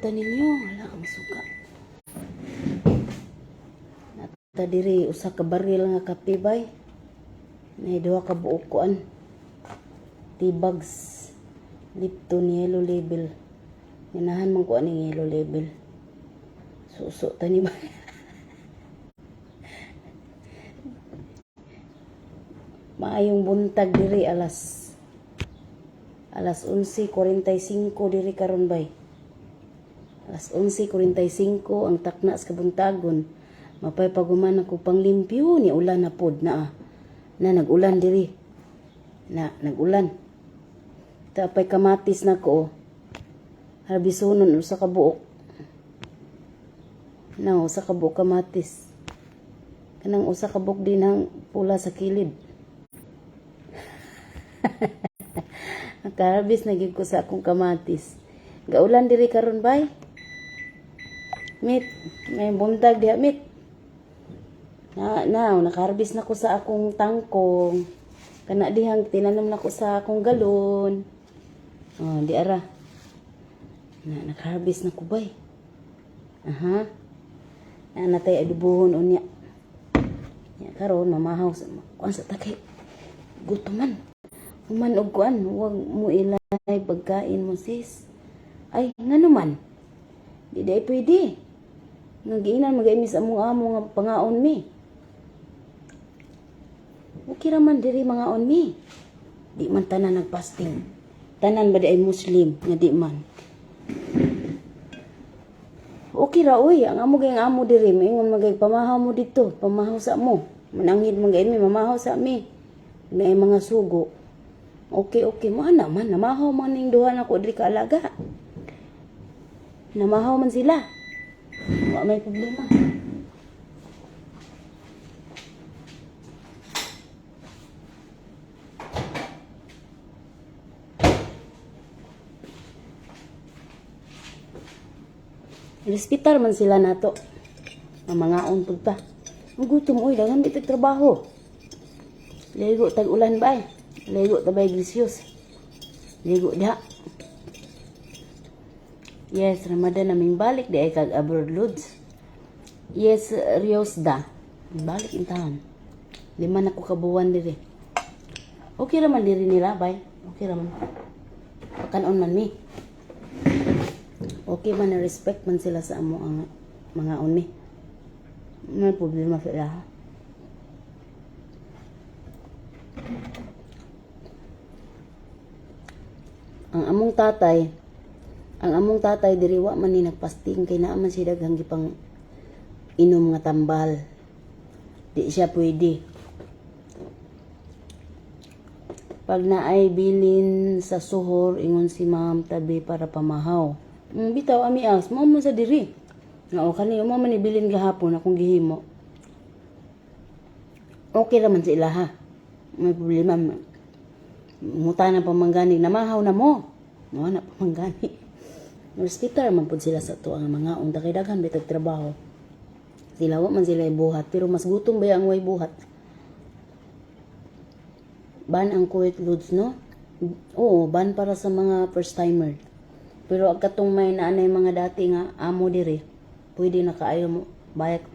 ta ninyo, wala ang suka. Nata diri usa ka baril nga kape bay. Nay duha ka buok kuan. T-bags Lipton yellow label. Ganahan man ko aning yellow label. Suso ta ni bay. Maayong buntag diri alas 11:45 diri karon bay. Alas 11:45 ang takna sa kabuntagon. Mapay paguman ako panglimpyo ni ulan na pod na nag-ulan diri. Nag-ulan. Tapay kamatis na ko. Harbisonon usa ka buok. Usa ka buok kamatis. Kanang usa ka buok din ang pula sa kilid. Nakarbis na gid ko sa akong kamatis. Gaulan diri karon bay. Mit, may buntag diha mit. Nakarbis na ko sa akong tangkong. Kana dihang tinanom na ko sa akong galon. Oh, di ara. Nakarbis na ko bay. Aha. Natay adubuhon unya. Ya karon mamahaw sa kuan sa takay. Gutuman. Human og kuan, huwag mo ilay pagkain mo sis. Ay, ngano man? Di day pwede. Nagiinan mag-imis among amo nga pangaon mi. Okay raman diri mga on mi. Di man tanan nagpasting. Tanan ba di ay Muslim nga di man. Okay ra oy, ang amo gayang amo diri, maingon magay pamahaw mo dito, pamahaw sa mo. Mananghid magay mi mamahaw sa mi. Na mga sugo. Okay, mo naman. Namahaw man ning duha na ko diri ka alaga. Namahaw man sila. Wa may problema. Hospital man sila nato. Mga pud pa. Ang gutom oy, daghan bitag trabaho. Ligo tag ulan ba eh. Ligo tabay glisios. Ligo diha. Yes, Ramadan naming balik di ay kag abroad loads. Yes, Riosda. Balik in town. 5 na ko kabuwan diri. Okay raman diri nila bay. Okay raman. Pakanon man mi. Okay man na respect man sila sa amo ang mga on mi. May problema sila ha. Ang among tatay diri wa man ni nagpasting kay naa man siya daghang gipang inom nga tambal. Di siya pwede. Pag naay bilin sa suhor ingon si ma'am tabi para pamahaw. Bitaw ami as mo man sa diri. Nga kani mo man ibilin gahapon akong gihimo. Okay ra man sa ila ha. May problema. Mutana pamanggani namahaw na mo. No na pamanggani. Hospital man pud sila sa tuang mga unta kay daghan bitag trabaho. Sila wa man sila buhat pero mas gutom ba ang way buhat. Ban ang Kuwait loads no? Oo, ban para sa mga first timer. Pero ang katong may naanay mga dati nga amo diri, pwede na kaayo mo bayad.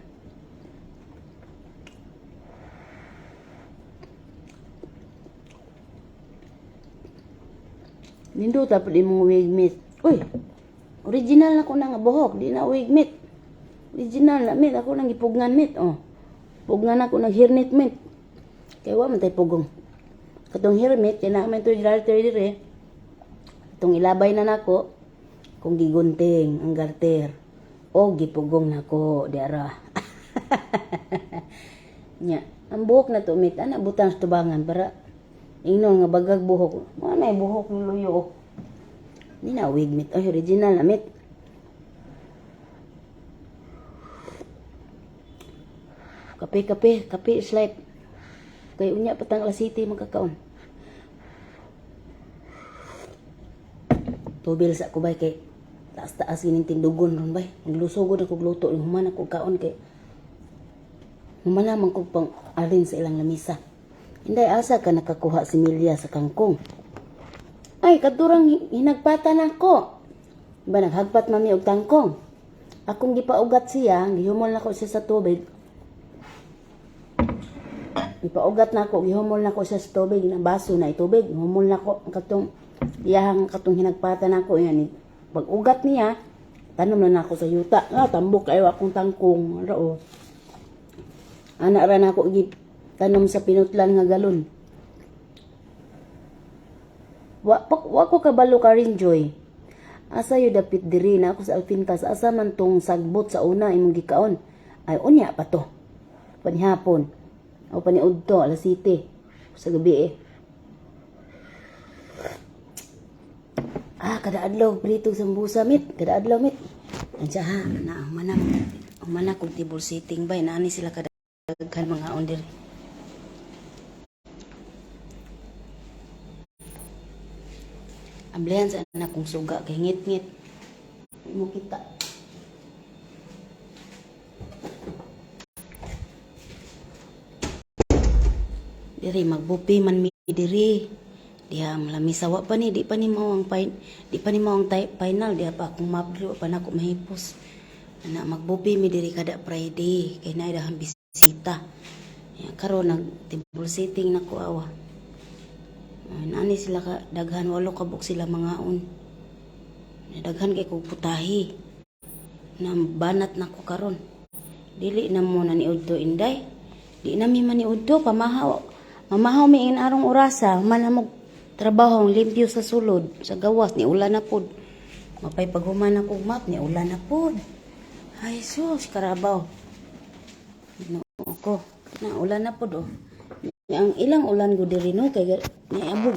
Nindo tapos di mong wig meat. Uy, original na ko na nga buhok. Di na wig meat. Original na meat. Ako nang ipugnan meat. Oh. Pugnan ako ng hairnet meat. Kaya wa man tayo pugong. Katong hair meat, kaya naman ito dire. Itong ilabay na nako. Kung gigunting ang garter. O gipugong nako. Diara. Nya. Ang buhok na to meat. Anak butang sa tubangan para ingnon nga bagag buhok. Ano ay buhok ni luyo? Di na wig meat. Ay, original na meat. Kape, slide. Kay unya patang La City magkakaon. Tubil sa kubay kay taas-taas gining tindugon ron bay. Naglusugod ako gluto ning human ako kaon kay humana man ko pang alin sa ilang lamisa. Hinday asa ka nakakuha si Milya sa kangkong. Ay, kadurang hinagpata na ko. Ba naghagpat mami og tangkong. Akong gipaugat siya, gihumol na ko siya sa tubig. Gipaugat na ako, gihumol na ko siya sa tubig, na baso na itubig. Humol na ko katong iyahang katong hinagpatan ako yan. Pag ugat niya, tanom na ako sa yuta. Tambok kayo akong tangkong. Rao. Anak ra na ako tanom sa pinutlan nga galon. Wa ko kabalo ka rin, Joy. Asa yu dapit diri na ako sa Alpintas. Asa man tong sagbot sa una imong gikaon. Ay unya pa to. Panihapon. O paniud to, alas 7. Sa gabi kada adlaw prito sambusa mit. Kada adlaw mit. Ansa ha, na manak kung tibol sitting bay. Naani sila kada mga onder. Amblihan sa anak kong suga kay ngit-ngit. Mo kita. Diri magbupi man mi diri. Diha malami sawa pa ni di pa ni mao ang final diha pa akong mapli pa na ako mahipos. Ana magbupi mi diri kada Friday kay naay dahan bisita. Ya karon nagtibol sitting nako awa. Nani sila ka daghan walo kabuk sila mangaon. Daghan kay kog putahi. Na banat nako karon. Dili na mo na ni udto inday. Di na mi man ni udto pamahaw. Mamahaw mi arong orasa manamog trabaho limpyo sa sulod sa gawas ni ulan na pod. Mapay paghuman na kog map ni ulan na pod. Ay sus karabaw. No ko na ulan na pod oh. Ang ilang ulan ko diri no kay naabog.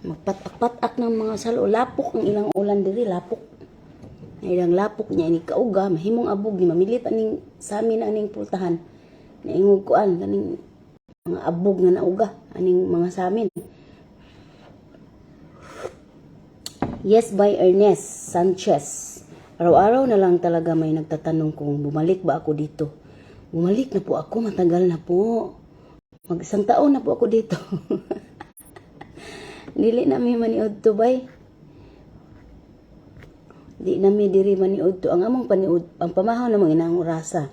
Magpatak-patak ng mga salo lapok ang ilang ulan diri lapok. Ilang lapok niya ni kauga mahimong abog ni mamilit aning sa amin aning pultahan. Naingog kuan kaning mga abog nga nauga aning mga sa amin. Yes by Ernest Sanchez. Araw-araw na lang talaga may nagtatanong kung bumalik ba ako dito. Bumalik na po ako, matagal na po. Mag-isang taon na po ako dito. Dili na mi maniud to bay. Di na mi diri maniud to. Ang among paniud, ang pamahaw na mga inang orasa.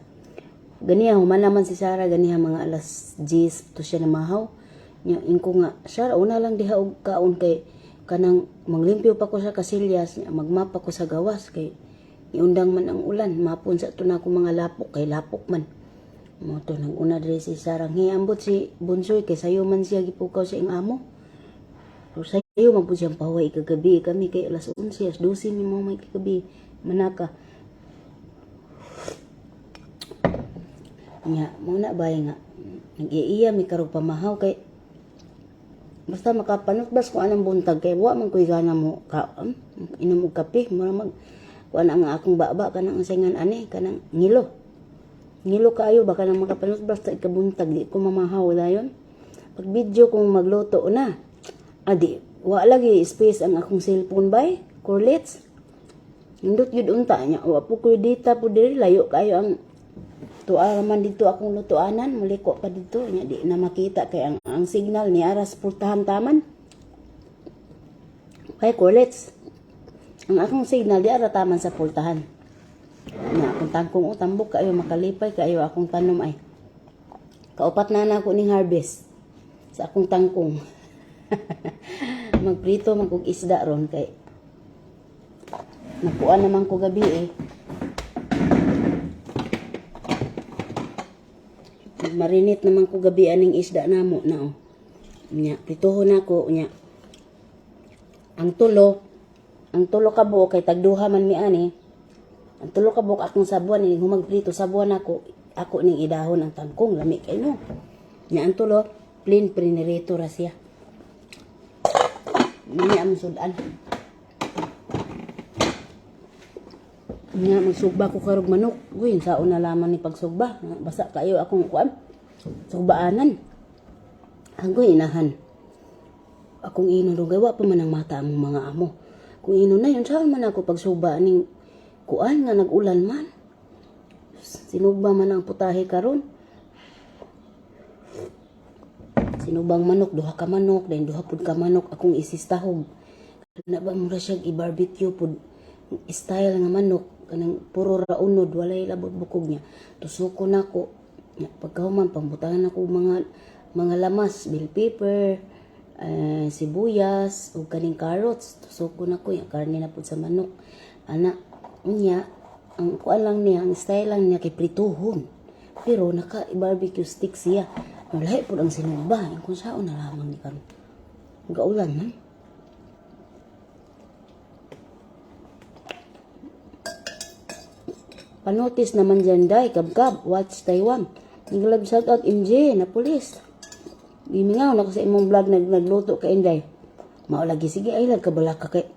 Ganiya, human naman si Sarah, ganiya mga alas 10 to siya na mahaw. Nya, ingko nga, Sarah, una lang diha og kaon kay kanang maglimpyo pa ko sa kasilyas, magmapa ko sa gawas kay iundang man ang ulan. Mapon sa ito na ako mga lapok, kay lapok man. Mo to nang una diri si Sarang hiambot si Bunsoy kay sayo man siya gipukaw sa ing amo. So sayo man pud siyang paway kagabi kami kay alas 11 alas 12 mi mo may kagabi manaka. Nya mo na bay nga nag-iya mi karog pamahaw kay basta makapanutbas ko anang buntag kay wa man koy gana mo ka inom og kape mura mag kuan ang akong baba kanang sayngan ani kanang Ngilo kayo baka nang makapanutbas sa ikabuntag di ko mamahaw dayon. Pag video kong magluto na. Adi, wa lagi space ang akong cellphone bay, corlets. Indot yun unta niya. Wa po ko data po diri layo kayo ang tuwa man dito akong lutuanan, muliko pa dito nya di na makita kay ang signal ni aras pultahan taman. Kay corlets. Ang akong signal di ara taman sa pultahan. Nya akong tangkong tambok kayo makalipay kayo akong tanom ay. Kaupat na ako ning harvest sa akong tangkong. Magprito man kog isda ron kay nakuan naman ko gabi marinate naman ko gabi aning isda namo na nya pritohon nako nya ang tulo ka buo kay tagduha man mi ani. Ang tulo ka buok akong sabuan ning humagprito sabuan ako ning idahon ang tangkong lami kay no. Nya ang tulo plain prinirito ra siya. Ni am sudan. Nya magsugba ko karog manok. Uy, saon na laman ni pagsugba. Basa kayo akong kuan. Sugbaanan. Agoy inahan. Akong ino dugay wa pa man ang mata among mga amo. Kung ino na yun saan man ako pagsugba ning kuan nga nag-ulan man. Sinugba man ang putahe karon. Sinugbang manok, duha ka manok, then duha pud ka manok akong isistahog. Na ba mura siya i-barbecue pud style nga manok kanang puro ra unod walay labot bukog niya. Tusuko nako. Pagkahuman pambutangan ako mga lamas, bell pepper, sibuyas ug kaning carrots. Tusuko nako ya karne na pud sa manok. Ana unya ang kuan lang niya, ang style lang niya kay prituhon. Pero naka barbecue stick siya. Wala pud ang sinugba kung saan na lamang ni karon. Gaulan man. Panotis naman dyan day, kabkab, watch Taiwan. Naglag shout out MJ na pulis. Gimingaw na ko sa imong vlog nagluto ka Inday. Mao lagi sige ay lag kabalaka kay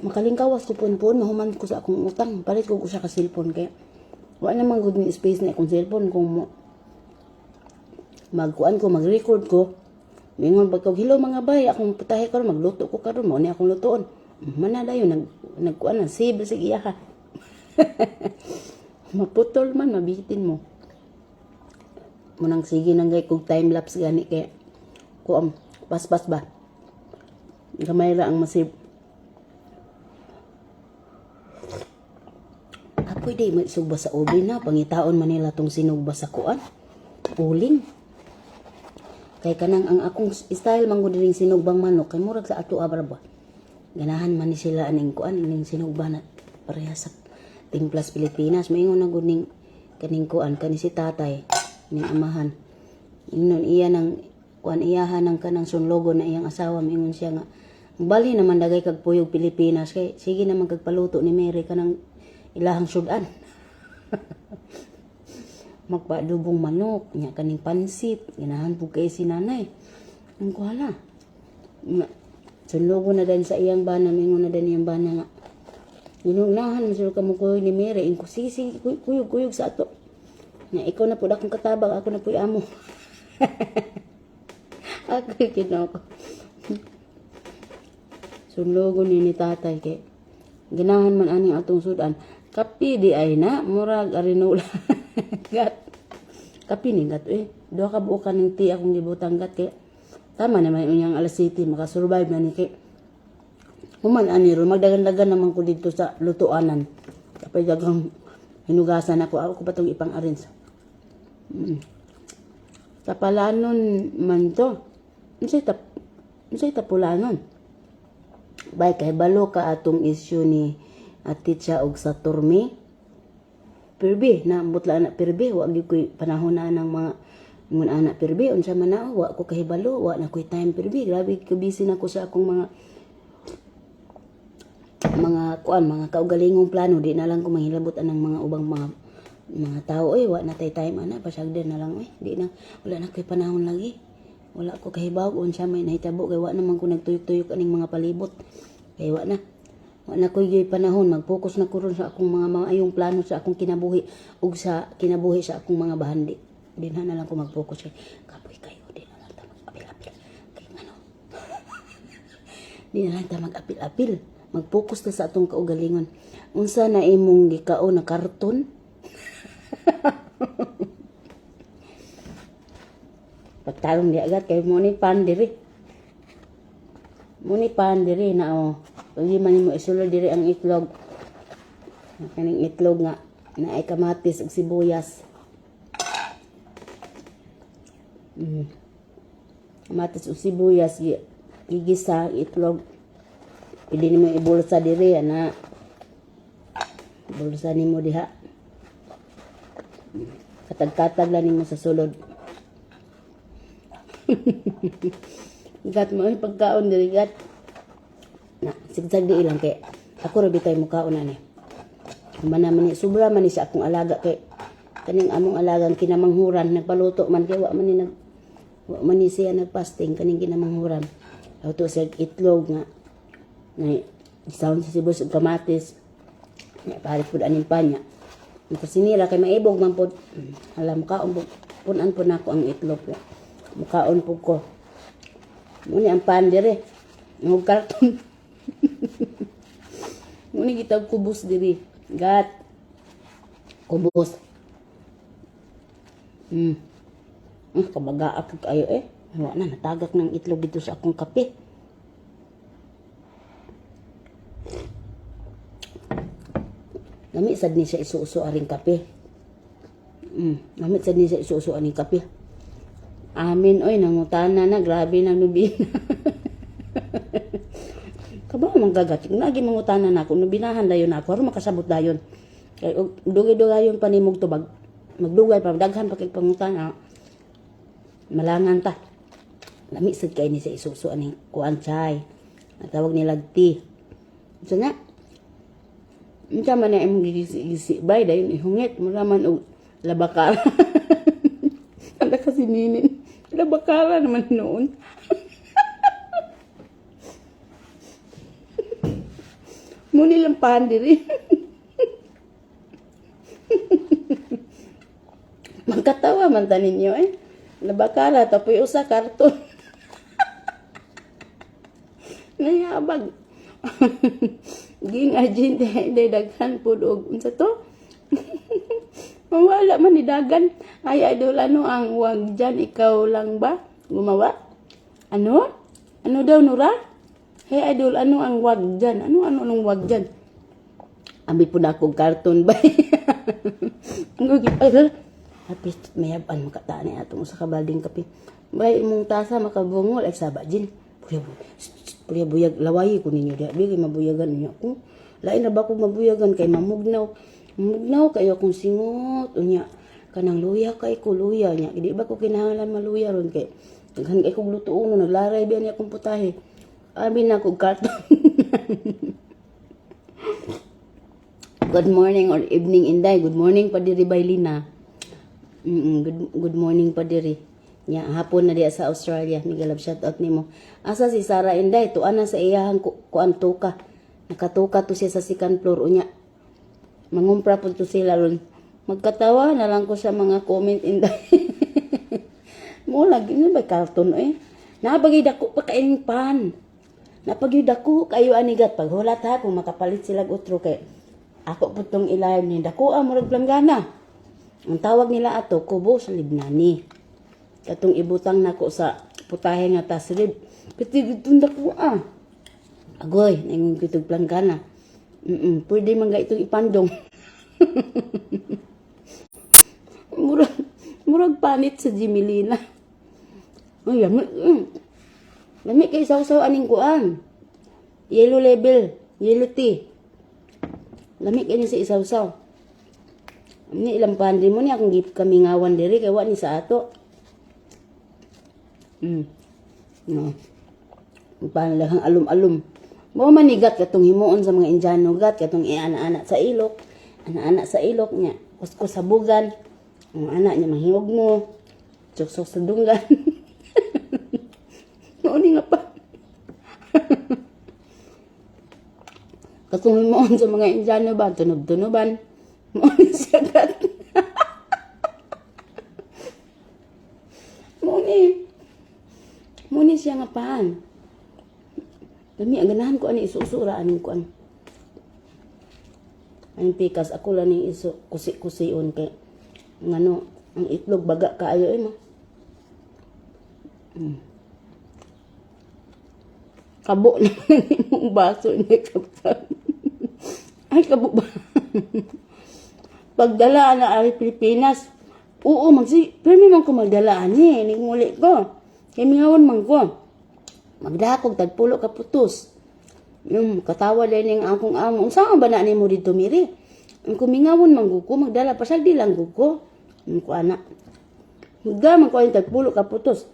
makalingkawas ko pun mahuman ko sa akong utang. Palit ko siya ka cellphone kay wala namang good ni space na akong cellphone kung magkuan ko mag-record ko. Mingon pag hello mga bay, akong putahe karon magluto ko karon mo ni akong lutoon. Mana dayon nagkuan na save sige iya ka. Maputol man mabitin mo. Munang sige nang gay kog time lapse gani kay ko paspas ba. Gamay ra ang masib. Apoy day magsugba sa oven na pangitaon man nila tong sinugba sa kuan. Uling. Kay kanang ang akong style man gud ring sinugbang manok kay murag sa ato abra ba. Ganahan man ni sila aning kuan ning sinugba na parehas sa Timplas Pilipinas. Maingon na gud ning kaning kuan kani si tatay ning amahan. Ingon iya nang kuan iyahan ng kanang sunlogo na iyang asawa. Maingon siya nga bali naman dagay kag puyog Pilipinas kay sige naman kagpaluto ni Mary kanang ilahang sudan. Magpadubong manok nya kaning pansit ganahan pug kay si nanay. Ang kuhala. Sunlogo na dan sa iyang bana. Maingon na dan iyang bana nga ginunahan mo sila kamukuyog ni Mary. Ingko sige kuyog sa ato. Nga ikaw na po akong katabang, ako na po amo. Ako kinako. Sunlogo ni tatay kay ginahan man aning atong sudan. Kapi di ay na, murag arinula. Gat. Kapi ni gat duha ka buok ning ti akong gibutang gat kay tama naman unyang alas 7 makasurvive na ni kay human ani ro magdagan-dagan naman ko dito sa lutuanan. Kapay dagang hinugasan ako patong ipang-arrange. Tapalanon man to. Unsay tapulanon? Bay kay balo ka atong issue ni Atitsa og sa turmi. Pirbi na butla na pirbi wa gyud koy panahon na ng mga mun anak pirbi unsa man na wa ko kahibalo wa na koy time pirbi. Grabe ko busy na ko sa akong mga kaugalingong plano. Di na lang ko mahilabot anang mga ubang mga tao wa na tay time ana pasagden na lang di na wala na kay panahon lagi. Wala ko kahibaw unsa may nahitabo kay wa naman ko nagtuyok-tuyok aning mga palibot. Kay wa na ko gyud panahon mag-focus na ko ron sa akong mga ayong plano sa akong kinabuhi ug sa kinabuhi sa akong mga bahandi. Di na lang ko mag-focus kay kapoy kayo di na lang ta mag-apil-apil kay ano. Di na lang ta mag-apil-apil. Mag-focus ta sa atong kaugalingon. Unsa na imong gikaon na karton? Pagtalong di agad kay mo ni pan diri na pag man mo isulod diri ang itlog. Kaning itlog nga na ay kamatis ug sibuyas. Kamatis ug sibuyas gigisa itlog. Pwede nimo ibulsa diri ana. Bulsa nimo diha. Katag-katag lang nimo sa sulod. Igat mo pagkaon diri gat. Na sigsag di ilang kay ako ra bitay mo kaon ani. Manaman ni sobra man ni sa akong alaga kay kaning among alagang kinamanghuran nagpaluto man kay wa man ni siya nagpasting kaning kinamanghuran. Auto sa itlog nga na sound sa sibuyas ug kamatis. Palit pud aning panya. Ito sinira kay maibog man pud. Alam ka punan po nako ang itlog. Mukaon po ko. Muni ang pan dire. Ngog karton. Muni kitag kubos diri. Gat. Kubos. Kabaga ako kayo Wala na natagak ng itlog dito sa akong kape. Lami sad ni siya isuso aring kape. Lami sad ni siya isuso aring kape. Amin, oy, nangutana na, grabe na nubina. Kabaw man kagat, nagi mangutana na ako, nubinahan dayon ako, aron makasabot dayon. Kay dugay-dugayon pa nimog tubag. Magdugay pa, daghan pa kay pangutana. Malangan ta. Lami sad kay ni sa isuso aning kuan chay. Natawag nila tea. So na, unsa man na imong gisi bay dayon ihungit mo raman og labakara. Ala kasi ninin. Labakara naman noon. Muni lang pandiri. Magkatawa man ta ninyo eh. Labakara tapoy usa karton. Nayabag. Ging agent day daghan pud og unsa to? Mawala man ni dagan. Ay idol ano ang wag dyan, ikaw lang ba gumawa? Ano? Ano daw Nura? Hey idol, ano ang wag dyan? Ano anong wag dyan? Ambil pud ako karton ba? Ang gipal. Hapit mayaban makatani atong sa kabalding kape. Bay imong tasa makabungol ay saba jin. Pulya buyag laway ko ninyo dia. Bili mabuyagan niyo ako. Lain na ba ko mabuyagan kay mamugnaw. Mamugnaw kayo akong singot unya. Kanang luya kay ko luya nya. Di ba ko kinahanglan maluya ron kay daghan kay kog lutuon naglaray biya niya akong putahe. Abi na kog karton. Good morning or evening Inday. Good morning pa diri Baylina. Good morning pa diri. Nya hapon na diya sa Australia. Migalab shout out nimo. Asa si Sarah Inday tuan na sa iyahang kuan tuka. Nakatuka to siya sa second floor unya. Mangumpra po to sila ron. Magkatawa na lang ko sa mga comment Inday. Mula gini ba karton eh. Napagid ako pa kaing pan. Napagid ako kayo anigat paghulat ha kung makapalit sila utro kay ako po tong ilalim ni dako murag planggana. Ang tawag nila ato kubo sa libnani. Katong ibutang nako sa putahe nga tasrib. Piti ditong dako Agoy, nangon kitog planggana. Pwede man ga itong ipandong. murag panit sa Jimelina. Ay, lami kay saw-saw aning kuan. Yellow label, yellow tea. Lami kay ni sa isaw-saw. Ni ilang pandri mo ni akong gip kami ngawan diri kay wa ni sa ato. No. Panlahang alum-alum. Mo manigat katong himuon sa mga Indiano gat katong ana-ana sa ilok. Ana-ana sa ilok niya. Kusko sa bugan. Ang anak niya mahingog mo. Suksok sa dunggan. Noon nga pa. Katong himuon sa mga Indiano ba tunob-tunoban. Mo ni siya gat. Mo ni siya nga paan. Dami ang ganahan ko ani isusura aning kuan. Ang pikas ako lang ni iso kusi-kusion kay ngano ang itlog baga kaayo mo. Kabo na imong baso ni kapag. Ay kabo ba. Pagdala na ari Pilipinas. Oo pero man ko magdala ani ning muli ko. Kay mingawon man ko. Magdakog tagpulo ka putos. Yung katawa din ng akong amo. Saan ba na mo dito miri? Ang kumingawon mangguko, magdala pasagdi lang guko. Ang ko anak. Higda man ko yung tagpulo ka putos.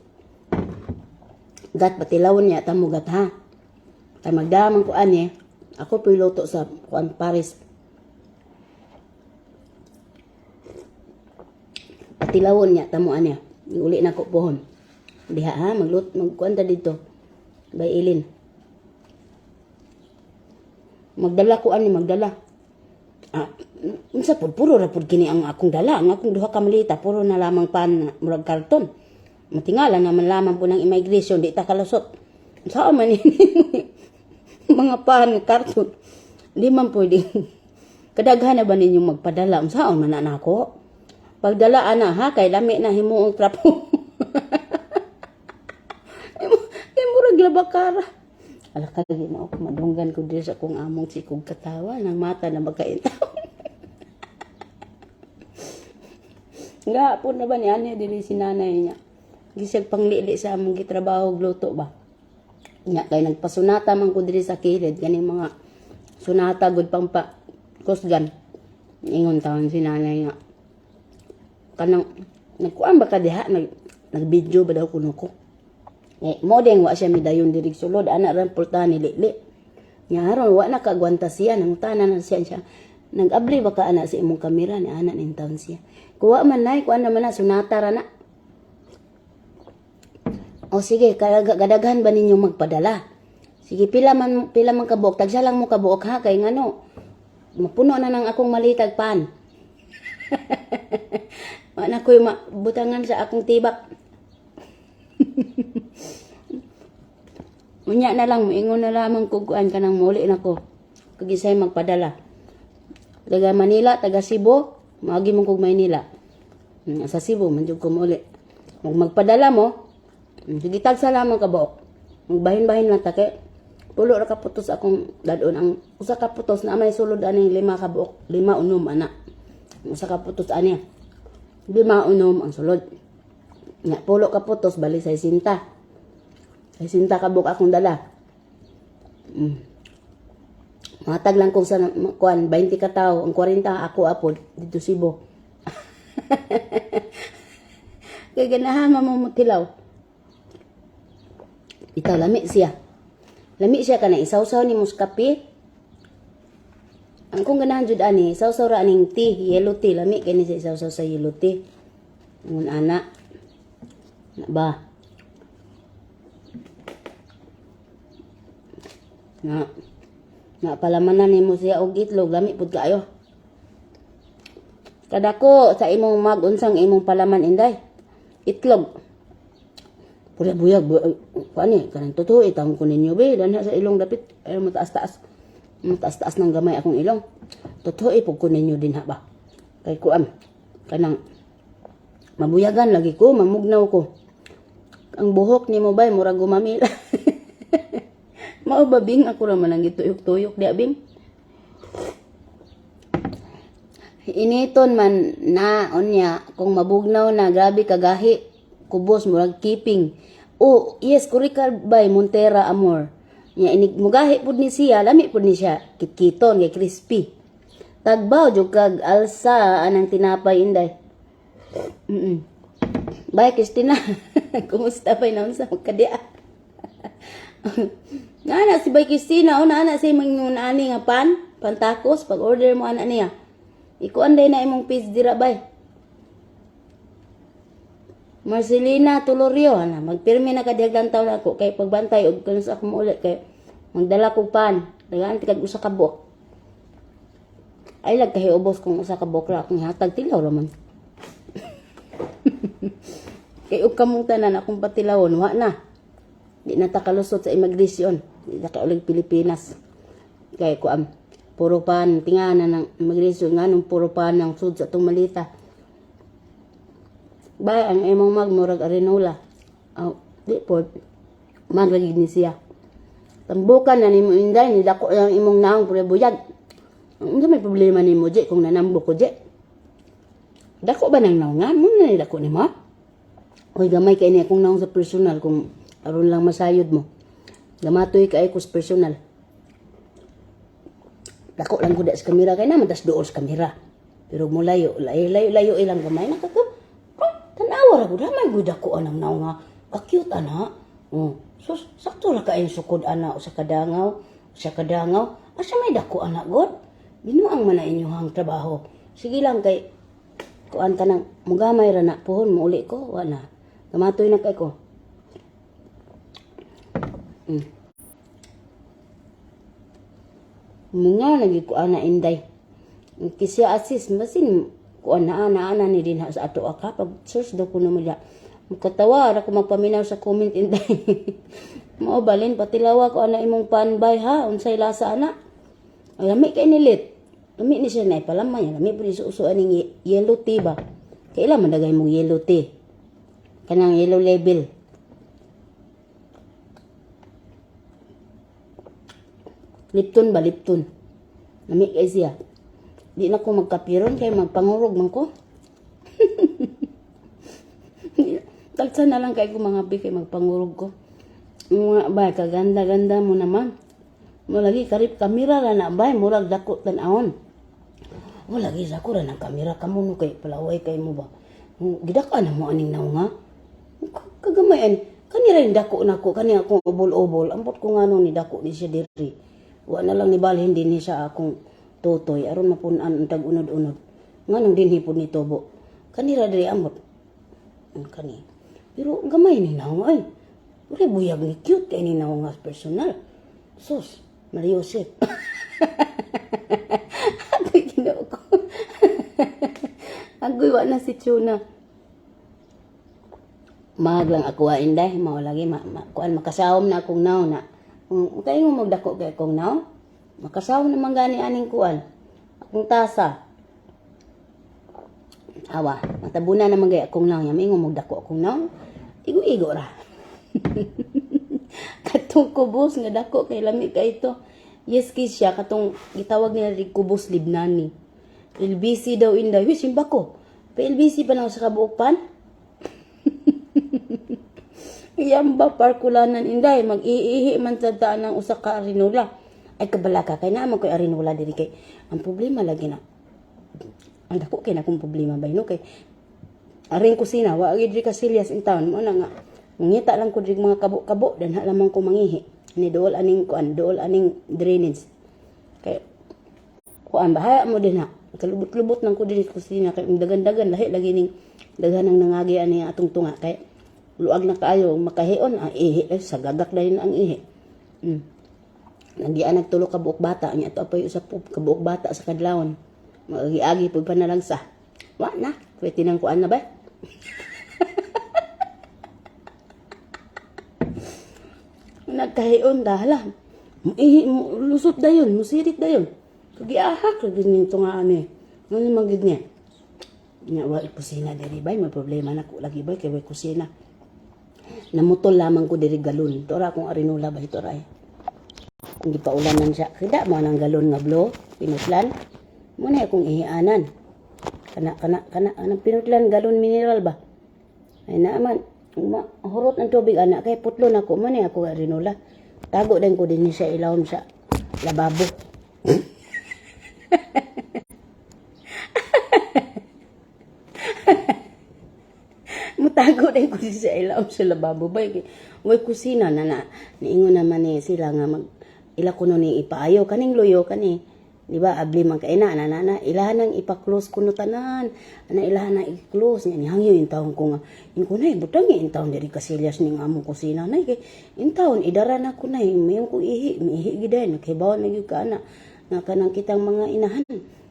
Gat patilawon niya tamo gat ha. Kay magdala man ko ani. Ako piloto sa kuan Paris. Patilawon niya tamo ani. Uli na ko pohon. Diha ha magkuan ta dito. Bay Ilin. Magdala ko ani magdala. Unsa pud puro ra pud kini ang akong dala, ang akong duha ka malita puro na lamang pan murag karton. Matingala naman lamang po ng immigration di ta kalusot. Saan man ini mga pan karton. Di man pwede. Kadaghan na ba ninyong magpadala? Saan man na nako? Pagdala ana ha kay lami na himuong trapo. Murag labakara. Ala kagi na ako madunggan ko diri sa akong among sikog katawa nang mata na magkaintaw. Nga po na ba ni Anya dili si nanay niya. Gisag panglili sa among gitrabaho gluto ba. Nya kay nagpasunata man ko diri sa kilid kani mga sunata gud pang pa kusgan. Ingon taon si nanay nga. Kanang nagkuan ba ka diha nag-video ba daw kuno ko. Mo ding wa siya midayon diri sulod ana ran pulta ni Lili. Nya haron wa na kagwanta siya nang tanan na siya. Nag-abli ba ka ana sa imong kamera ni ana ning taon siya. Kuwa man nay kuan naman na sunata ra na. O sige, kadaghan ba ninyo magpadala? Sige, pila man kabuok. Tagsa lang mo kabuok ha, kay ngano. Mapuno na ng akong malitag pan. Wala ko'y butangan sa akong tibak. Unya na lang, ingon na lamang kuguan ka nang muli na ko. Kagisay magpadala. Taga Manila, taga Cebu, maagi mong kog Maynila. Sa Cebu, manjog ko muli. Magpadala mo, sige, tagsa lamang kabuok. Magbahin-bahin lang take. Pulo ra ka putos akong dadon. Ang usa ka putos na may sulod aning 5 kabuok, 5 unom ana. Usa ka putos ani. 5 unom ang sulod. Nya pulo ka putos bali sa 60. 60 kabuok akong dala. Matag lang kung sa kuan 20 ka tawo, ang 40 ako apod dito Cebu. Kaya ganahan mamumutilaw. Itaw lami siya. Lami siya kana isaw-saw ni muskapi. Ang kung ganahan jud ani, isaw-saw ra aning tea, yellow tea lami kay ni sa isaw-saw sa yellow tea. Ngun ana. Na ba? Na palamanan nimo siya og itlog lami pud kaayo. Kadako sa imong mag-unsang imong palaman inday. Itlog. Pura buyag, paano kanang totoo, itang ko ninyo be, dan sa ilong dapit, ay mataas-taas ng gamay akong ilong. Totoo, pag ko ninyo din ha ba? Kay kuam, kanang mabuyagan lagi ko, mamugnaw ko. Ang buhok ni mo ba, mura gumamila. Mao ba bing, ako naman ang gituyok-tuyok, di abing? Initon man na, onya, kung mabugnaw na, grabe kagahi. Kubos murag keeping. Oh, yes, kurikal by Montera Amor. Nya inig mugahi pud ni siya, lami pud ni siya. Kitkiton kay crispy. Tagbaw jud kag alsa anang tinapay inday. Bye Christina. Kumusta pa na unsa magkadia? Nana si Bay Christina, ana say mangun ani nga pan tacos pag order mo ana niya. Ikuan day na imong pizza dira bay. Marcelina Tulorio ana magpirmi na kadaghan taon ako kay pagbantay og kanus ako mo ulit kay magdala kog pan dagan kag usa ka buok ay lag kay ubos kung usa ka buok ra akong hatag tilaw ra man kay og kamungtanan akong patilawon wa na di na ta kalusot sa immigration di na ka ulig Pilipinas kay ko am puro pan tinganan ng immigration nganong puro pan ang sud sa tong malita. Ba ang imong magmurag arenola. Di po. Maglagi ni siya. Tambukan na nimo inday ni dako ang imong naong pure buyag. Unsa may problema nimo je kung nanambo ko je? Dako ba nang naongan mo na ni dako nimo? Oy gamay kay ni akong naong sa personal kung aron lang masayod mo. Gamatoy kay ko sa personal. Dako lang gud sa kamera kay naman tas duol sa kamera. Pero mo layo ilang gamay na kako. Tanawa ra gud man gud ako anang naong nga ka-cute ana. Sus sakto ra kaayong sukod ana usa ka dangaw. Asa may dako ana god? Binuang man na inyong trabaho. Sige lang kay kuan ka nang mugamay ra na puhon mo uli ko wala. Gamatoy na kay ko. Mga lagi ko ana inday. Kisya assist masin kuan na ni din sa ato ka pag search daw ko naman ya. Mukatawa ra ko magpaminaw sa comment inday. Mao balin patilawa ko ana imong panbay ha unsay lasa ana. Ay lami kay nilit. Lami ni siya na ipalamay. Lami po ni suso aning yellow tea ba. Kailan man dagay mong yellow tea. Kanang yellow label. Lipton ba Lipton. Lami kay siya. Di na ko magkapiron kay magpangurog man ko. kalsa na lang kay ko mga bi kay magpangurog ko. Mga bay kaganda-ganda mo naman. Mo lagi karip kamera ra na bay murag dako tan-awon. O lagi sa ko ra ng kamera kamo no kay palaway kay mo ba. Gidaka na mo aning naunga. Kagamay ani. Kani ra dako nako kani akong ubol-ubol. Ambot ko ngano ni dako ni siya diri. Wa na lang ni balhin din ni siya akong tutoy aron mapunan ang tag-unod-unod. Nganong dinhi pud ni Tobo. Kani ra diri ambot. Kani. Pero gamay ni naunga ay. Uri buyag ni cute kay ni naunga personal. Sus, Mariosep. Agoy ginoo ko. Agoy wa na si Chuna. Maglang ako inday, mao lagi kuan makasawom na akong naw na. Kay mo magdako kay akong naw. Makasawom naman gani aning kuan. Akong tasa. Awa, matabuna naman gay akong naw, yami mo magdako akong naw. Igo-igo ra. Katong kubos nga dako kay lami kay ito. Yes kis siya katong gitawag nila rig kubos libnani. LBC daw inday, wis simba ko. Pa LBC pa na sa kabuokpan. Iyamba parkulanan inday mag-iihi man sa daan ng usa ka arinula. Ay kabalaka kay naman koy arinula diri kay ang problema lagi na. Ang dako kay na kung problema bay no kay aring kusina wa gid ka serious in town mo na nga. Ngita lang ko dig mga kabo-kabo dan lamang ko mangihi. Ni dool aning kuan, dool aning drainage. Kay kuan bahaya mo din ha. Kalubot-lubot nang ko diri kusina kay dagan-dagan lahi lagi ning daghan nang nangagi ani atong tunga kay luag na kaayo makahion ang ihi sa gagak dahil ang ihi. Nandiyan nagtulo ka buok bata nya ato apoy usap ka buok bata sa kadlawon. Magiagi pud pa na lang sa. Wa na, pwede nang kuan na ba? Nagkahion dahala. Lusot dayon, musirit dayon. Kagiahak lagi ning tunga ani. Ano magid niya? Nya wa kusina diri bay, may problema na ko lagi bay kay way kusina. Namutol lamang ko diri galon. Tora akong arinula ba ito ray. Kung gipaulanan siya, kida mo nang galon nga blo, pinutlan. Mo na akong ihianan. Kana anang pinutlan galon mineral ba? Ay naaman, hurot ng tubig anak kay putlo na ko mo na ako arinula. Tago din ko din siya ilawom sa lababo. Mutago din ko sa ilaw sa lababo ba way kusina na niingon naman ni sila nga mag ila kuno ni ipaayo kaning loyo kani di ba abli man kay na ilahan nang ipa-close kuno tanan ana ilahan na i-close ni hangyo yung taon ko nga in kunay butang in taon diri kasilyas ning among kusina nay kay in taon idara na kunay mayon ko mihi giday kay bawon na gyud ka ana nga kanang kitang mga inahan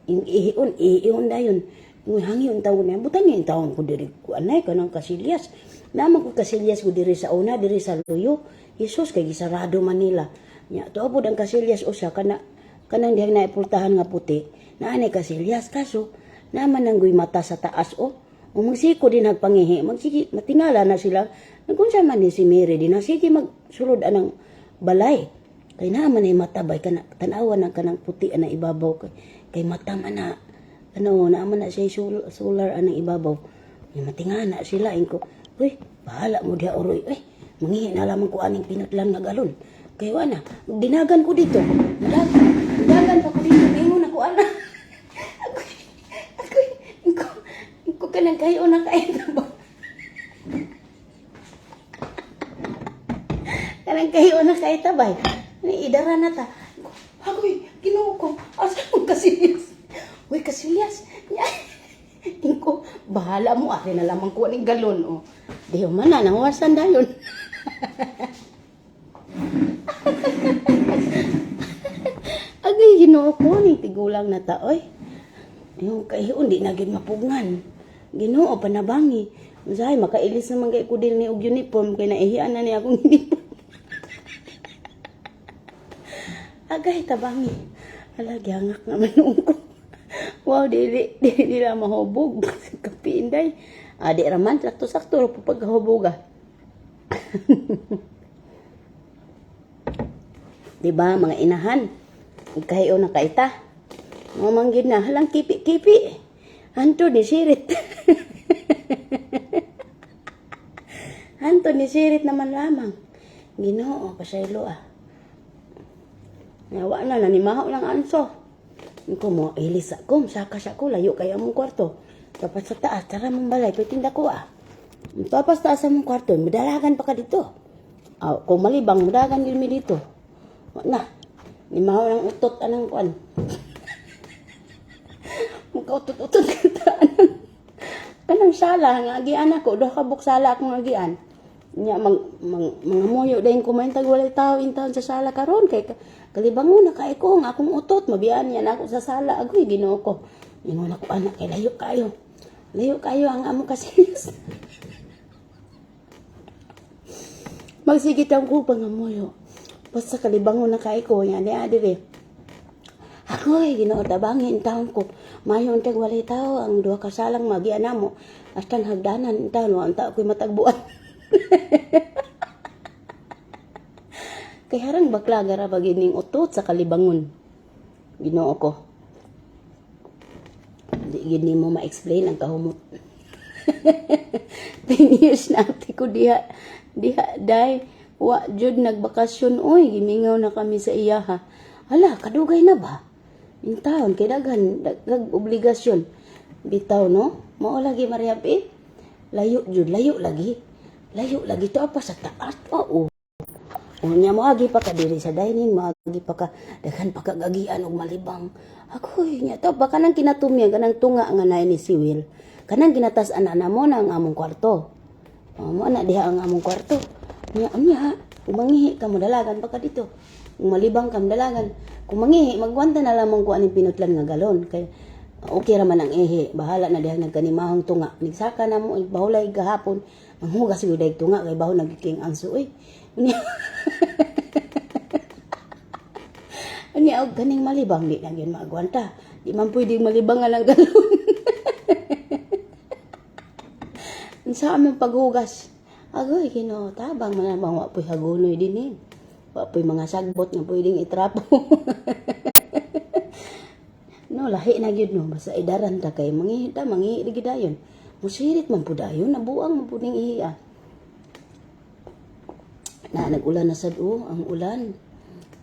ihon dayon. Uy, hangyon taon na, butang yung taon ko diri ko anay ka ng kasilyas. Naman ko kasilyas ko diri sa una, diri sa luyo. Jesus, kay gisarado Manila. Nya, tuapod ang kasilyas o siya, kanang dihang naipultahan nga puti, na anay kasilyas. Kaso, naman ang guy mata sa taas o. O magsiko din nagpangihi, matingala na sila. Nagkunsa man din si Mary din, sige magsulod anang balay. Kay naman ay matabay, tanawan ang kanang puti anang ibabaw. Kay mata man na, naaman na siya solar anang ibabaw. Yung matingana sila, ko, uy, bahala mo diha oroy, uy, mangihi na lamang ko aning pinutlan nga galon. Kaya na, dinagan ko dito. Dinagan pa ko dito, ingon ako, ana. Ako kanang kayo na kayo ba? Kanang kayo na kayo tabay. Idara na ta. Agoy, ginoo ko, asa mo kasilyas? Uy, kasilyas. Inko, bahala mo. Akin na lamang ko aning galon. Oh. Diyo man na, nangawasan dayon. Agay, ginoo ko. Tigulang na ta. Oy, yung kahiyon, di na gid mapugnan. Ginoo, panabangi. Masahay, makailis naman kay ko din ni og uniform. Kaya naihian na niya akong uniform. Agay, tabangi. Alagi, hangak naman noong ko. Wow, di nila mahubog. Kapinday. Di raman, sakto-sakto po pagkahuboga. Diba, mga inahan. Kahiyo na kaita. Mamanggid na, halang kipi-kipi. Anto, di sirit. Hanto ni sirit naman lamang. Ginoo, pasaylo Nawa na, nanimahaw lang anso. Ko mo, ilisa ko, saka siya ko, layo kaya mong kwarto. Tapos sa taas, tara mong balay, pitinda ko Tapos taas sa mong kwarto, madalagan pa ka dito. Kung malibang, madalagan din mi dito. Na, nimahaw lang utot, anang kuan. Magka-utot-utot kita, anang sala, nga agian ako, doha kabuk sala akong agian. Nya mga moyo dayon kumaintag walay tao intawon sa sala karon kay kalibangon na kay ko nga akong utot mabiyaan niya na ako sa sala agoy Ginoo ko. Ingon ako anak kay layo kayo. Layo kayo ang amo kasilyos. Magsigit ang ko pang moyo. Basta kalibangon na kay ko nya dire. Agoy Ginoo tabangin taon ko. Mayon tag walay tao ang duha ka salang magian namo. Astan hagdanan taon wa anta ko'y matagbuan. Kay harang bakla gara bagining utot sa kalibangon. Ginoo ko. Di gini mo ma-explain ang kahumot. 10 years na ko diha dai wa jud nagbakasyon oy gimingaw na kami sa iyaha. Hala kadugay na ba? Intawon kay daghan obligasyon. Bitaw no? Mao lagi mariapi. Layo jud, layo lagi. Layo lagi to apa sa taas pa Unya mo agi pa ka diri sa dining, agi pa ka daghan pa ka gagian og malibang. Ako nya to ba kanang kinatumya kanang tunga nga nay ni siwil. Kanang ginatas-an na mo na ang among kwarto. Mo na diha ang among kwarto. Nya umangihi ka mo dalagan pa ka dito. Kung malibang ka dalagan, kung mangihi magwanta na lamang ko aning pinutlan nga galon kay okay ra man ang ihi. Bahala na diha nagkanimahong tunga. Nigsaka na mo bahulay gahapon. Manghugas yung daig tunga kay baho nagkiking angso Unya og ganing malibang di na gyud maagwanta. Di man pwedeng malibang nga lang galon. Unsa among paghugas? Agoy Ginoo tabang man bang wa poy hagunoy dinhi. Wa poy mga sagbot nga pwedeng itrapo. No lahi na gyud no basta idaran ta kay mangihi gid dayon. Musirit man pud dayon nabuang man pud ning ihi Na nag-ulan na sad ang ulan.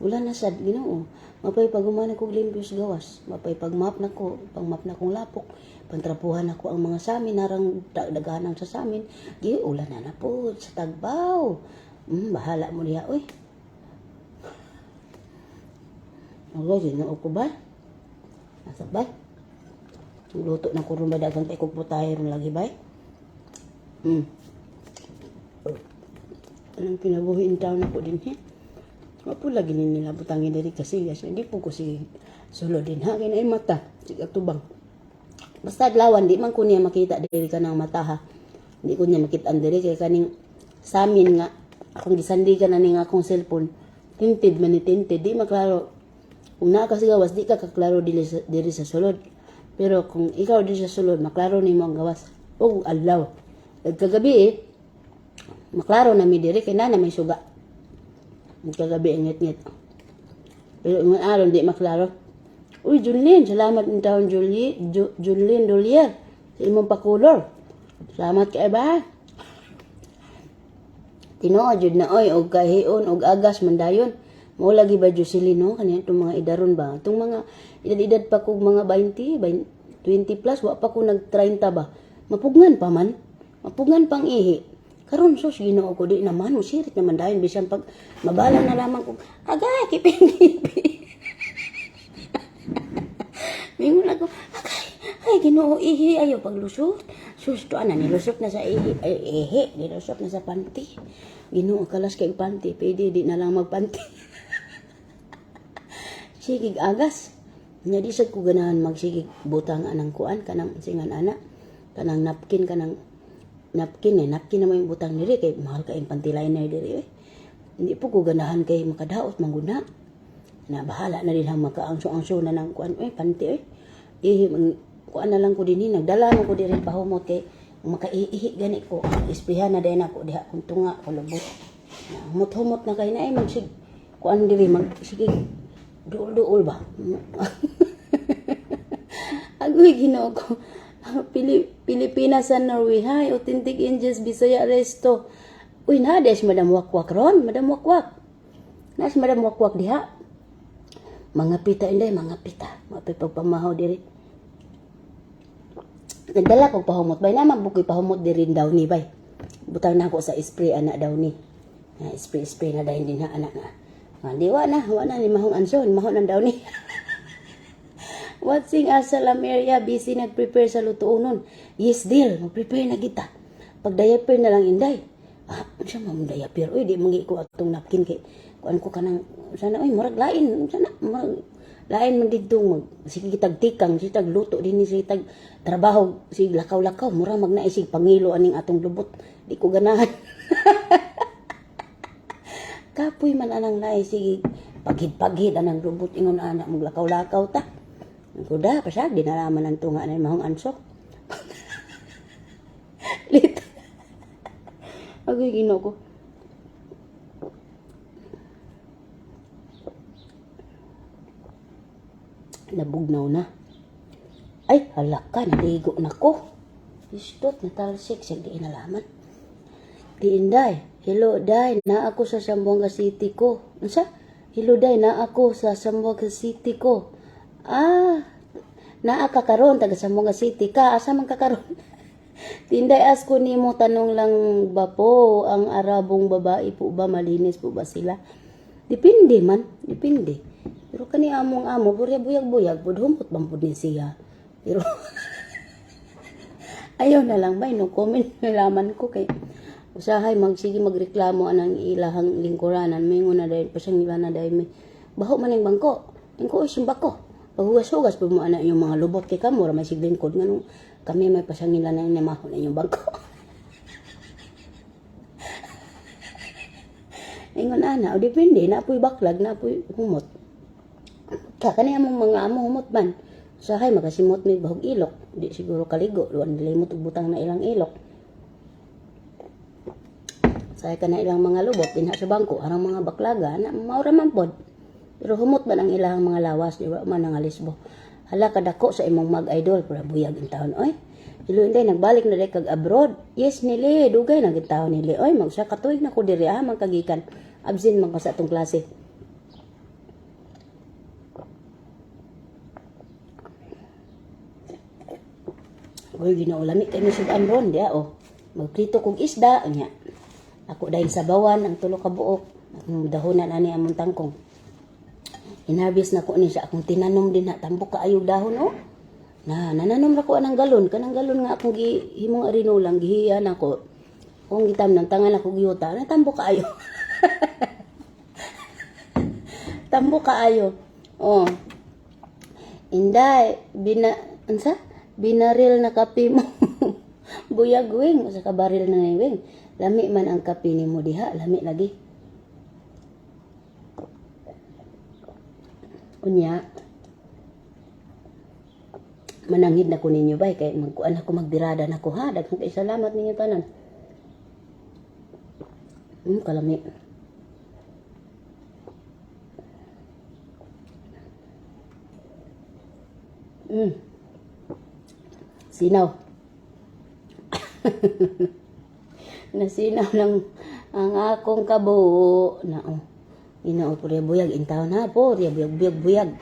Ulan na sad Ginoo. Mapay paguman ko limpios gawas. Mapay pagmap na ko, pangmap na kong lapok. Pantrapuhan ako ang mga samin narang daganang sa samin. Di ulan na po sa Tagbaw. Bahala mo diha oy. Ginoo ko ba? Nasa ba? Luto na ko rin ba dagang kay kog putay ron lagi ba? Anong pinabuhin taon ako din Wapo lagi nila butangin diri kasi hindi po ko si solo din ha kay mata sige tubang. Basta adlawan di man ko niya makita diri kanang mata ha. Hindi ko niya makita diri kay kaning sa amin nga akong gisandigan na ning akong cellphone. Tinted man ni tinted di maklaro. Kung naa ka sa gawas di ka kaklaro diri sa sulod. Pero kung ikaw diri sa sulod maklaro nimo ang gawas. O adlaw. Kagabi maklaro na mi diri kay na may suga. Kagabi ngit-ngit. Pero ng araw di maklaro. Uy, Junlin, salamat ng taon Junlin Dolier. Sa imong pakulor. Salamat kay ba? Tinoo jud na oy og kahion og agas man dayon. Mao lagi ba Jocelyn no kaniya itong mga idaron ba? Itong mga edad pa kog mga 20 plus wa pa ko nag 30 ba. Mapugnan pa man. Mapugnan pang ihi. Karon sus Ginoo ko di naman sirit naman dayon bisan pag mabalang na lamang ko agay kiping-kipi. Mingon ako ay Ginoo ihi ayo paglusot. Sus to ana nilusot na sa ihi nilusot na sa panty. Ginoo kalas kay panty pwede di na lang magpanty. Sigig agas. Nya di sad ko ganahan magsigig butang anang kuan kanang singan ana kanang napkin napkin naman yung butang diri kay mahal ka yung panty liner diri Hindi po ko ganahan kay makadaot mangguna. Na bahala na din ang makaangso-angso na ng kuan panty kuan na lang ko dinhi nagdala mo ko diri pahumot kay makaiihi gani ko isprihan na din ako diha kung tunga ko lubot. Humot-humot na kay na magsig kuan diri sige duol ba. Agoy Ginoo ko. Pilipinas and Norway. Hi, Authentic Angels, Bisaya Resto. Uy, na si Madam Wakwak ron, Madam Wakwak. Na si Madam Wakwak diha. Mga pita inday, mga pita. Mapipagpamahaw diri. Nagdala kong pahumot bay, naman bukoy pahumot diri daw ni bay. Butang na ako sa spray anak daw ni. Spray na dahil din ha anak na. Di wa na ni mahong anson, mahon ang daw ni. Watching us sa area, busy nag-prepare sa lutuunon. Yes, deal, mag-prepare na kita. Pag diaper na lang inday. Siya mam diaper. Uy, di mangi ko atong napkin kay kuan ko kanang sana uy murag lain sana murag lain man didto mag sige kitag tikang sitag luto dinhi sitag trabaho sig lakaw-lakaw murag magnaisig pangilo aning atong lubot. Di ko ganahan. Kapoy man anang naay sige paghid-paghid anang lubot ingon ana maglakaw-lakaw ta. Kuda pasag di nalaman ang tunga na mahong ansok. Lit. Agoy gino ko. Nabugnaw na. Ay, halaka, naligo na ko. Istot, natalsik, siya di nalaman. Di inday, hello day, na ako sa Zamboanga City ko. Unsa? Hello day, na ako sa Zamboanga City ko. Naa ka karon taga Zamboanga City ka, asa man ka karon? Tinday asko nimo tanong lang ba po ang Arabong babae po ba malinis po ba sila? Depende man, depende. Pero kani among amo buyag-buyag pud humot bang pud ni siya. Pero ayaw na lang bay no comment nalaman ko kay usahay magsige magreklamo anang ilahang lingkuranan mingon na dahil pasang ila na dahil may baho man ning bangko. Ingko simba ko. Paghugas-hugas po mo ana yung mga lubot kay kamo ra may siglingkod nganong kami may pasangilan na namaho na yung bangko. Ingon ana, o depende na apoy baklag na apoy humot. Kani among mga amo humot man. Usahay magasimot may bahog ilok, di siguro kaligo, duan limot ug butang na ilang ilok. Say kana ilang mga lubot dinha sa bangko, arang mga baklaga na maura man pod. Pero humot man ang ilang mga lawas, di ba man ang alisbo. Hala kadako sa imong mag-idol para buyag ang taon oy. Ilo inday nagbalik na kag abroad. Yes nili, dugay na gid taon nili. Oy magsa ka tuig na ko diri magkagikan. Absent man ko sa atong klase. Oy ginaulami kay mi sudan ron dia oh. Magprito kog isda nya. Ako dahil sa bawan ang tulo ka buok. Ang dahonan ani among tangkong. Inhabis na ko ni sa akong tinanom din na tambok kaayo dahon oh. Nananom ra ko anang galon, kanang galon nga akong himong arino lang gihiyan ako. Kung gitam ng tangan ako giyuta, na tambok kaayo. Tambok kaayo. Oh. Inday, binaril na kape mo. Buyag wing, sa kabaril na wing. Lami man ang kape ni mo diha, lami lagi. Unya, mananghid na ko ninyo bay, kay magkuan ako magdirada na ko ha, daghang kay salamat ninyo tanan. Kalami. Sinaw. Nasinaw lang ang akong kabuo na oh. Inao po buyag intaw na po, buyag.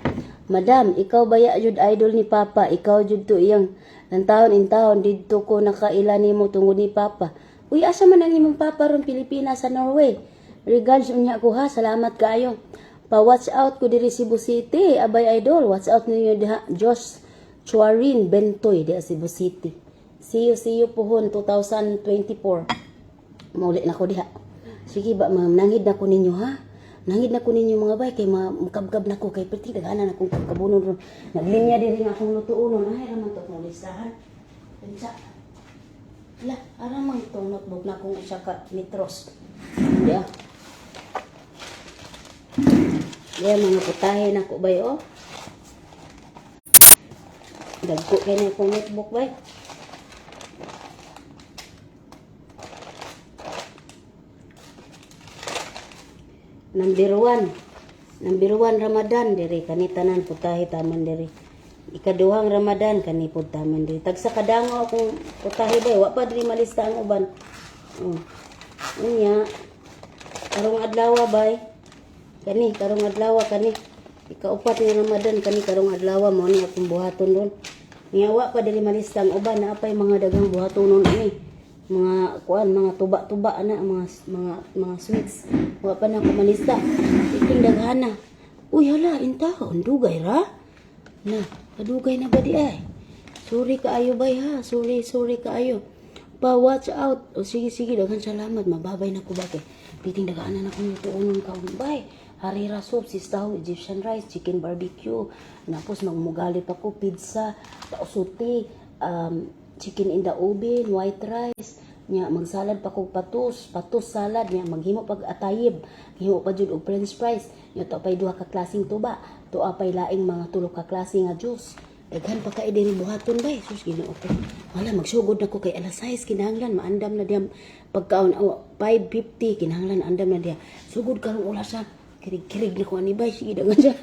Madam, ikaw ba ya jud idol ni Papa? Ikaw jud to iyang nantawon intawon didto ko nakaila nimo tungod ni Papa. Uy, asa man ang imong Papa ron Pilipinas sa Norway? Regards unya ko ha, salamat kaayo. Pa-watch out ko diri Cebu City, abay idol. Watch out ninyo diha, Josh Chuarin Bentoy diha Cebu City. See you pohon 2024. Mauli na ko diha. Sige ba, nangid na ko ninyo ha. Nangid na ko ninyo mga bay kay makabgab na ko kay pati daghanan akong kabunon ron. Naglinya din ring akong lutuonon. Ay raman to kung listahan. Pensa. La, aramang itong notebook na akong isa ka metros. Yeah. Yeah, mga putahe na ko bay oh. Dagko kay na akong notebook bay. Number 1 Ramadan diri kanitanan putahe taman diri. Ikaduhang Ramadan kanipod taman diri. Tagsa kadango akong putahe bay wa pa diri malista ang uban. Unya. Karong adlaw bay. Karong adlaw kani. Ikaupat nga Ramadan kani karong adlaw mo ni akong buhaton ron. Niyawa pa dili malistang uban na apay mga dagang buhaton nun ani. Mga kuan, mga tuba-tuba na mga sweets. Wa pa na ko malista. Iting daghana. Uy hala, intahon dugay ra. Na, kadugay na ba di ay? Sorry kaayo bay ha. Sorry kaayo. Pa watch out. O sige daghan salamat. Mababay na ko ba kay. Biting daghana na ko nito unong kaon bay. Harira soup, sistaw, Egyptian rice, chicken barbecue, tapos magmugali pa ko, pizza, tausuti, chicken in the oven, white rice, nya magsalad pa ko patus salad, nya maghimo pag atayib, himo pa jud og french fries, nya to pay duha ka klaseng tuba, to apay laing mga tulo ka klase nga juice. Daghan pa kay diri buhaton bay, sus Ginoo ko. Wala magsugod na ko kay alas 6 kinahanglan maandam na diya pagkaon 5:50 kinahanglan andam na diya. Sugod karon ulas sa kirig-kirig na ko ani bay, sige dagan siya.